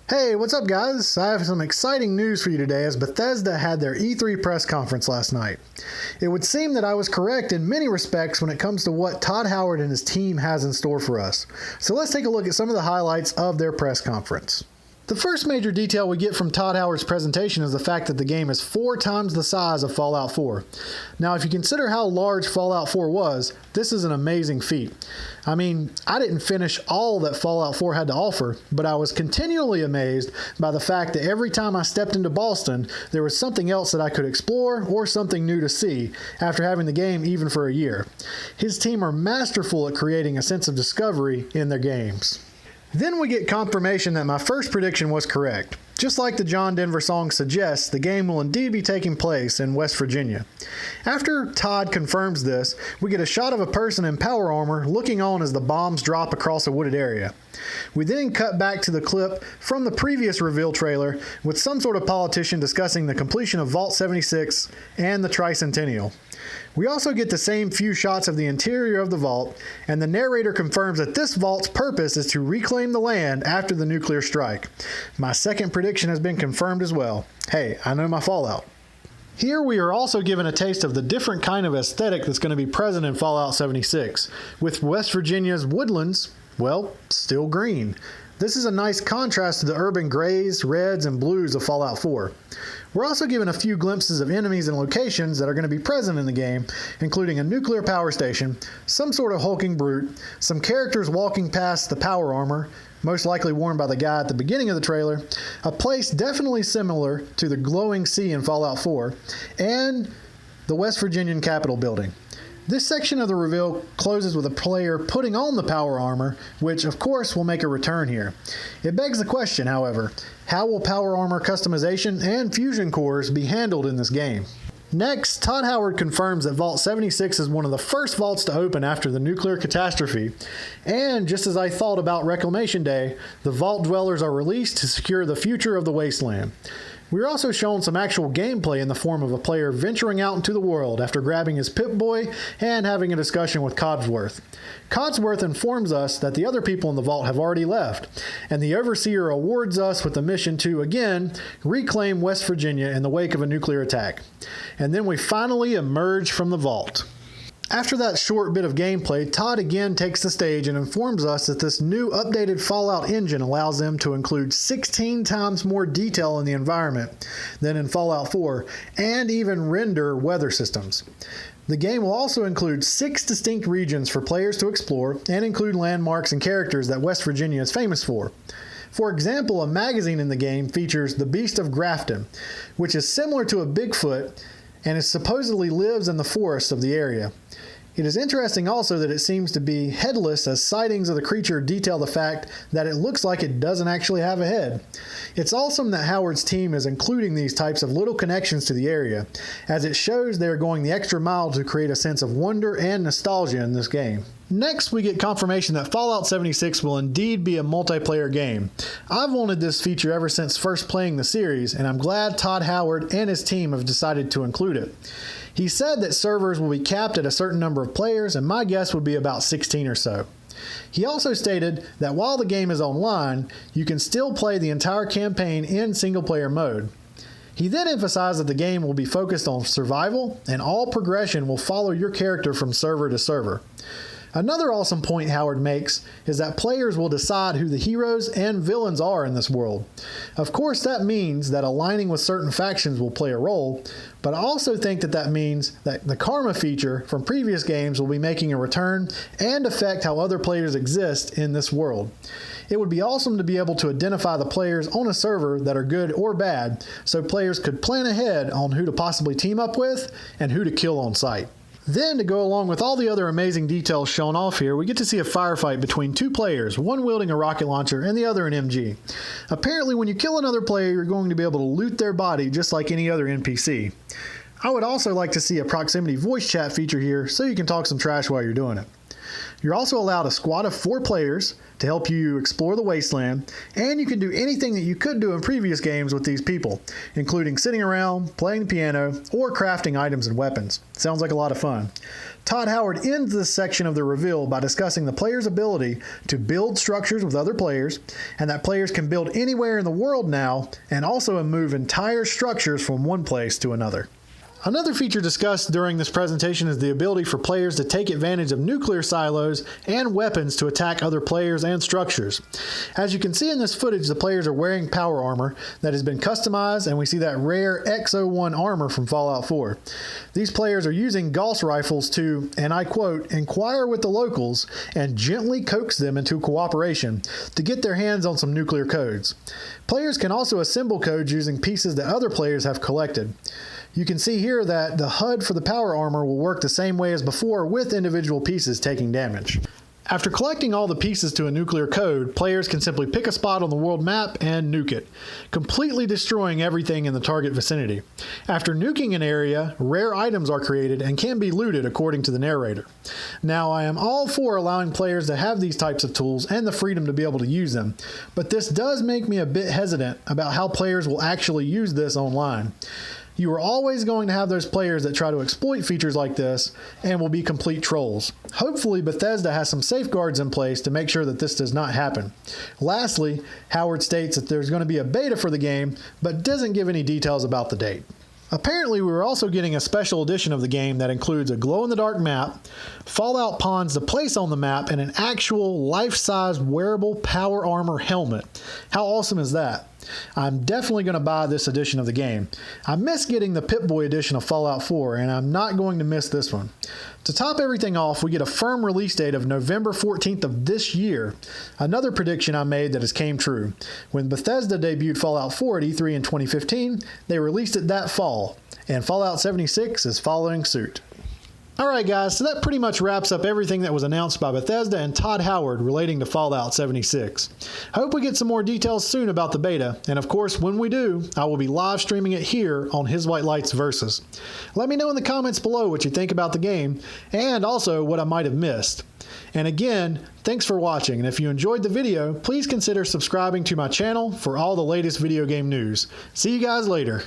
Hey, what's up guys? I have some exciting news for you today as Bethesda had their E3 press conference last night. It would seem that I was correct in many respects when it comes to what Todd Howard and his team has in store for us. So let's take a look at some of the highlights of their press conference. The first major detail we get from Todd Howard's presentation is the fact that the game is 4 times the size of Fallout 4. Now, if you consider how large Fallout 4 was, this is an amazing feat. I mean, I didn't finish all that Fallout 4 had to offer, but I was continually amazed by the fact that every time I stepped into Boston, there was something else that I could explore or something new to see after having the game even for a year. His team are masterful at creating a sense of discovery in their games. Then we get confirmation that my first prediction was correct. Just like the John Denver song suggests, the game will indeed be taking place in West Virginia. After Todd confirms this, we get a shot of a person in power armor looking on as the bombs drop across a wooded area. We then cut back to the clip from the previous reveal trailer with some sort of politician discussing the completion of Vault 76 and the Tricentennial. We also get the same few shots of the interior of the vault, and the narrator confirms that this vault's purpose is to reclaim the land after the nuclear strike. My second prediction has been confirmed as well. Hey, I know my Fallout. Here we are also given a taste of the different kind of aesthetic that's going to be present in Fallout 76, with West Virginia's woodlands, well, still green. This is a nice contrast to the urban grays, reds, and blues of Fallout 4. We're also given a few glimpses of enemies and locations that are going to be present in the game, including a nuclear power station, some sort of hulking brute, some characters walking past the power armor, most likely worn by the guy at the beginning of the trailer, a place definitely similar to the glowing sea in Fallout 4, and the West Virginian Capitol building. This section of the reveal closes with a player putting on the power armor, which of course will make a return here. It begs the question, however, how will power armor customization and fusion cores be handled in this game? Next, Todd Howard confirms that Vault 76 is one of the first vaults to open after the nuclear catastrophe, and just as I thought about Reclamation Day, the vault dwellers are released to secure the future of the wasteland. We are also shown some actual gameplay in the form of a player venturing out into the world after grabbing his Pip-Boy and having a discussion with Codsworth. Codsworth informs us that the other people in the vault have already left, and the Overseer awards us with the mission to, again, reclaim West Virginia in the wake of a nuclear attack. And then we finally emerge from the vault. After that short bit of gameplay, Todd again takes the stage and informs us that this new updated Fallout engine allows them to include 16 times more detail in the environment than in Fallout 4, and even render weather systems. The game will also include 6 distinct regions for players to explore and include landmarks and characters that West Virginia is famous for. For example, a magazine in the game features the Beast of Grafton, which is similar to a Bigfoot and it supposedly lives in the forests of the area. It is interesting also that it seems to be headless, as sightings of the creature detail the fact that it looks like it doesn't actually have a head. It's awesome that Howard's team is including these types of little connections to the area, as it shows they're going the extra mile to create a sense of wonder and nostalgia in this game. Next, we get confirmation that Fallout 76 will indeed be a multiplayer game. I've wanted this feature ever since first playing the series, and I'm glad Todd Howard and his team have decided to include it. He said that servers will be capped at a certain number of players, and my guess would be about 16 or so. He also stated that while the game is online, you can still play the entire campaign in single-player mode. He then emphasized that the game will be focused on survival, and all progression will follow your character from server to server. Another awesome point Howard makes is that players will decide who the heroes and villains are in this world. Of course, that means that aligning with certain factions will play a role, but I also think that means that the karma feature from previous games will be making a return and affect how other players exist in this world. It would be awesome to be able to identify the players on a server that are good or bad, so players could plan ahead on who to possibly team up with and who to kill on sight. Then, to go along with all the other amazing details shown off here, we get to see a firefight between 2 players, one wielding a rocket launcher and the other an MG. Apparently, when you kill another player, you're going to be able to loot their body just like any other NPC. I would also like to see a proximity voice chat feature here so you can talk some trash while you're doing it. You're also allowed a squad of 4 players to help you explore the wasteland, and you can do anything that you could do in previous games with these people, including sitting around, playing the piano, or crafting items and weapons. Sounds like a lot of fun. Todd Howard ends this section of the reveal by discussing the player's ability to build structures with other players, and that players can build anywhere in the world now, and also move entire structures from one place to another. Another feature discussed during this presentation is the ability for players to take advantage of nuclear silos and weapons to attack other players and structures. As you can see in this footage, the players are wearing power armor that has been customized, and we see that rare X01 armor from Fallout 4. These players are using Gauss rifles to, and I quote, inquire with the locals and gently coax them into cooperation to get their hands on some nuclear codes. Players can also assemble codes using pieces that other players have collected. You can see here that the HUD for the power armor will work the same way as before, with individual pieces taking damage. After collecting all the pieces to a nuclear code, players can simply pick a spot on the world map and nuke it, completely destroying everything in the target vicinity. After nuking an area, rare items are created and can be looted according to the narrator. Now, I am all for allowing players to have these types of tools and the freedom to be able to use them, but this does make me a bit hesitant about how players will actually use this online. You are always going to have those players that try to exploit features like this and will be complete trolls. Hopefully, Bethesda has some safeguards in place to make sure that this does not happen. Lastly, Howard states that there's going to be a beta for the game, but doesn't give any details about the date. Apparently, we were also getting a special edition of the game that includes a glow-in-the-dark map, Fallout pawns to place on the map, and an actual life-size wearable power armor helmet. How awesome is that? I'm definitely going to buy this edition of the game. I miss getting the Pip-Boy edition of Fallout 4, and I'm not going to miss this one. To top everything off, we get a firm release date of November 14th of this year. Another prediction I made that has came true. When Bethesda debuted Fallout 4 at E3 in 2015, they released it that fall, and Fallout 76 is following suit. Alright guys, so that pretty much wraps up everything that was announced by Bethesda and Todd Howard relating to Fallout 76. I hope we get some more details soon about the beta, and of course when we do, I will be live streaming it here on His White Lights Versus. Let me know in the comments below what you think about the game, and also what I might have missed. And again, thanks for watching, and if you enjoyed the video, please consider subscribing to my channel for all the latest video game news. See you guys later.